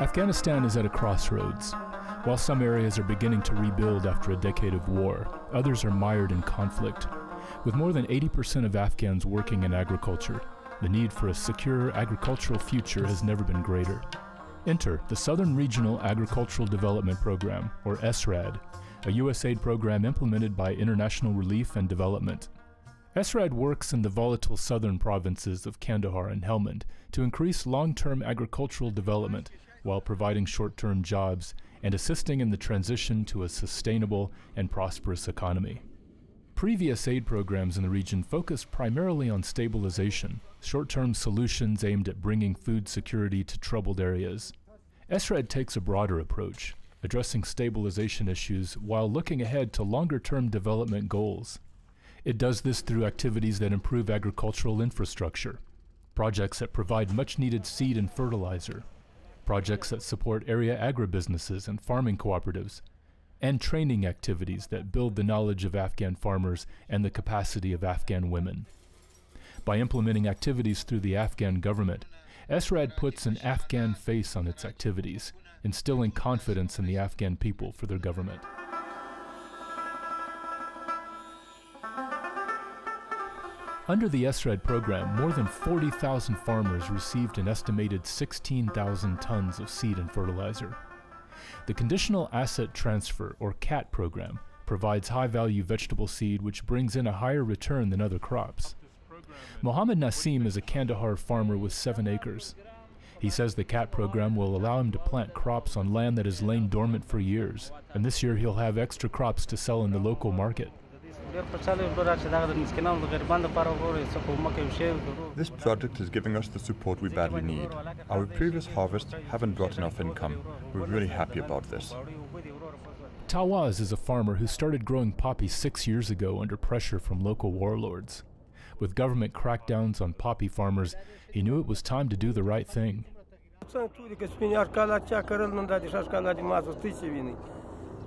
Afghanistan is at a crossroads. While some areas are beginning to rebuild after a decade of war, others are mired in conflict. With more than 80% of Afghans working in agriculture, the need for a secure agricultural future has never been greater. Enter the Southern Regional Agricultural Development Program, or SRAD, a USAID program implemented by International Relief and Development. SRAD works in the volatile southern provinces of Kandahar and Helmand to increase long-term agricultural development while providing short-term jobs and assisting in the transition to a sustainable and prosperous economy. Previous aid programs in the region focused primarily on stabilization, short-term solutions aimed at bringing food security to troubled areas. SRAD takes a broader approach, addressing stabilization issues while looking ahead to longer-term development goals. It does this through activities that improve agricultural infrastructure, projects that provide much-needed seed and fertilizer, projects that support area agribusinesses and farming cooperatives, and training activities that build the knowledge of Afghan farmers and the capacity of Afghan women. By implementing activities through the Afghan government, SRAD puts an Afghan face on its activities, instilling confidence in the Afghan people for their government. Under the SRAD program, more than 40,000 farmers received an estimated 16,000 tons of seed and fertilizer. The Conditional Asset Transfer, or CAT program, provides high-value vegetable seed which brings in a higher return than other crops. Mohammed Nassim is a Kandahar farmer with 7 acres. He says the CAT program will allow him to plant crops on land that has lain dormant for years, and this year he'll have extra crops to sell in the local market. This project is giving us the support we badly need. Our previous harvests haven't brought enough income. We're really happy about this. Tawaz is a farmer who started growing poppy 6 years ago under pressure from local warlords. With government crackdowns on poppy farmers, he knew it was time to do the right thing.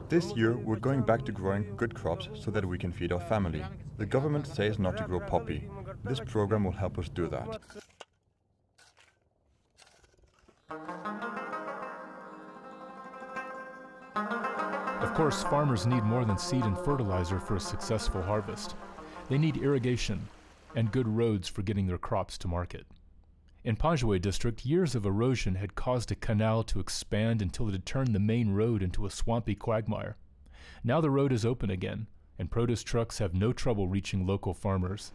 This year, we're going back to growing good crops so that we can feed our family. The government says not to grow poppy. This program will help us do that. Of course, farmers need more than seed and fertilizer for a successful harvest. They need irrigation and good roads for getting their crops to market. In Panjwai district, years of erosion had caused a canal to expand until it had turned the main road into a swampy quagmire. Now the road is open again, and produce trucks have no trouble reaching local farmers.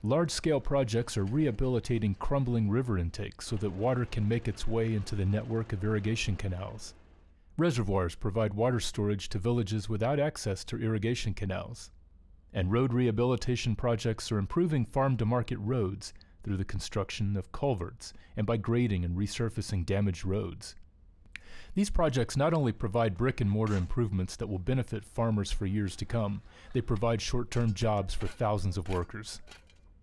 Large-scale projects are rehabilitating crumbling river intakes so that water can make its way into the network of irrigation canals. Reservoirs provide water storage to villages without access to irrigation canals. And road rehabilitation projects are improving farm-to-market roads through the construction of culverts and by grading and resurfacing damaged roads. These projects not only provide brick-and-mortar improvements that will benefit farmers for years to come, they provide short-term jobs for thousands of workers.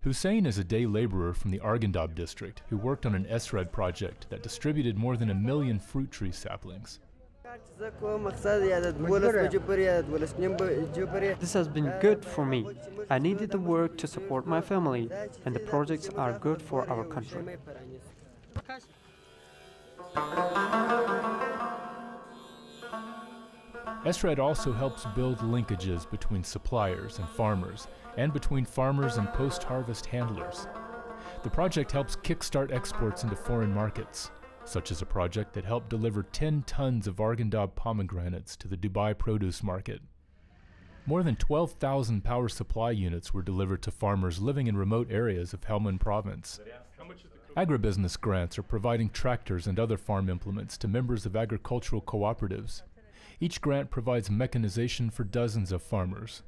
Hussein is a day laborer from the Arghandab district who worked on an SRAD project that distributed more than 1 million fruit tree saplings. This has been good for me. I needed the work to support my family, and the projects are good for our country. SRAD also helps build linkages between suppliers and farmers, and between farmers and post-harvest handlers. The project helps kickstart exports into foreign markets, such as a project that helped deliver 10 tons of Arghandab pomegranates to the Dubai produce market. More than 12,000 power supply units were delivered to farmers living in remote areas of Helmand province. Agribusiness grants are providing tractors and other farm implements to members of agricultural cooperatives. Each grant provides mechanization for dozens of farmers.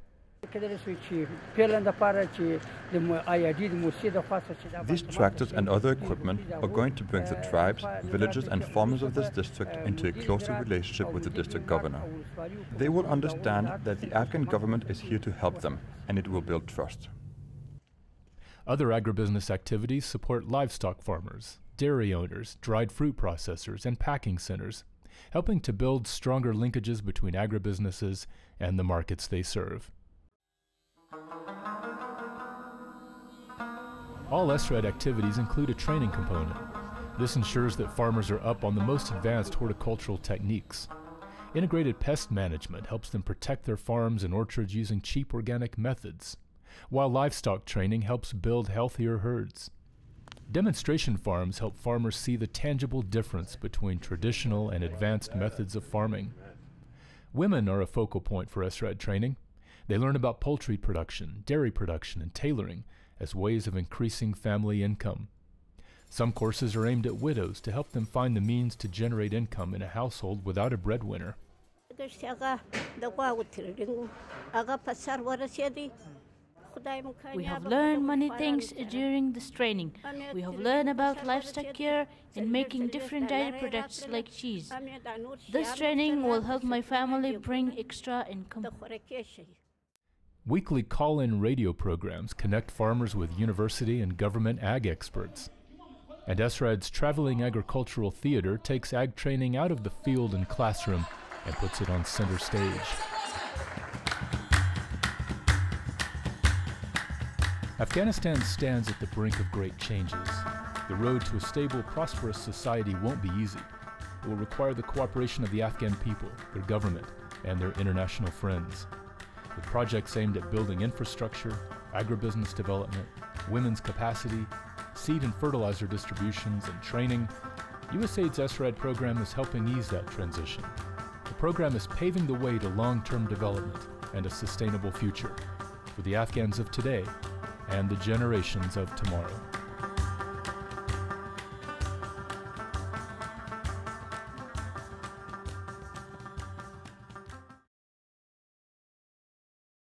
These tractors and other equipment are going to bring the tribes, villages and farmers of this district into a closer relationship with the district governor. They will understand that the Afghan government is here to help them, and it will build trust. Other agribusiness activities support livestock farmers, dairy owners, dried fruit processors, and packing centers, helping to build stronger linkages between agribusinesses and the markets they serve. All SRAD activities include a training component. This ensures that farmers are up on the most advanced horticultural techniques. Integrated pest management helps them protect their farms and orchards using cheap organic methods, while livestock training helps build healthier herds. Demonstration farms help farmers see the tangible difference between traditional and advanced methods of farming. Women are a focal point for SRAD training. They learn about poultry production, dairy production, and tailoring as ways of increasing family income. Some courses are aimed at widows to help them find the means to generate income in a household without a breadwinner. We have learned many things during this training. We have learned about livestock care and making different dairy products like cheese. This training will help my family bring extra income. Weekly call-in radio programs connect farmers with university and government ag experts. And SRAD's traveling agricultural theater takes ag training out of the field and classroom and puts it on center stage. Afghanistan stands at the brink of great changes. The road to a stable, prosperous society won't be easy. It will require the cooperation of the Afghan people, their government, and their international friends. With projects aimed at building infrastructure, agribusiness development, women's capacity, seed and fertilizer distributions, and training, USAID's SRAD program is helping ease that transition. The program is paving the way to long-term development and a sustainable future for the Afghans of today and the generations of tomorrow.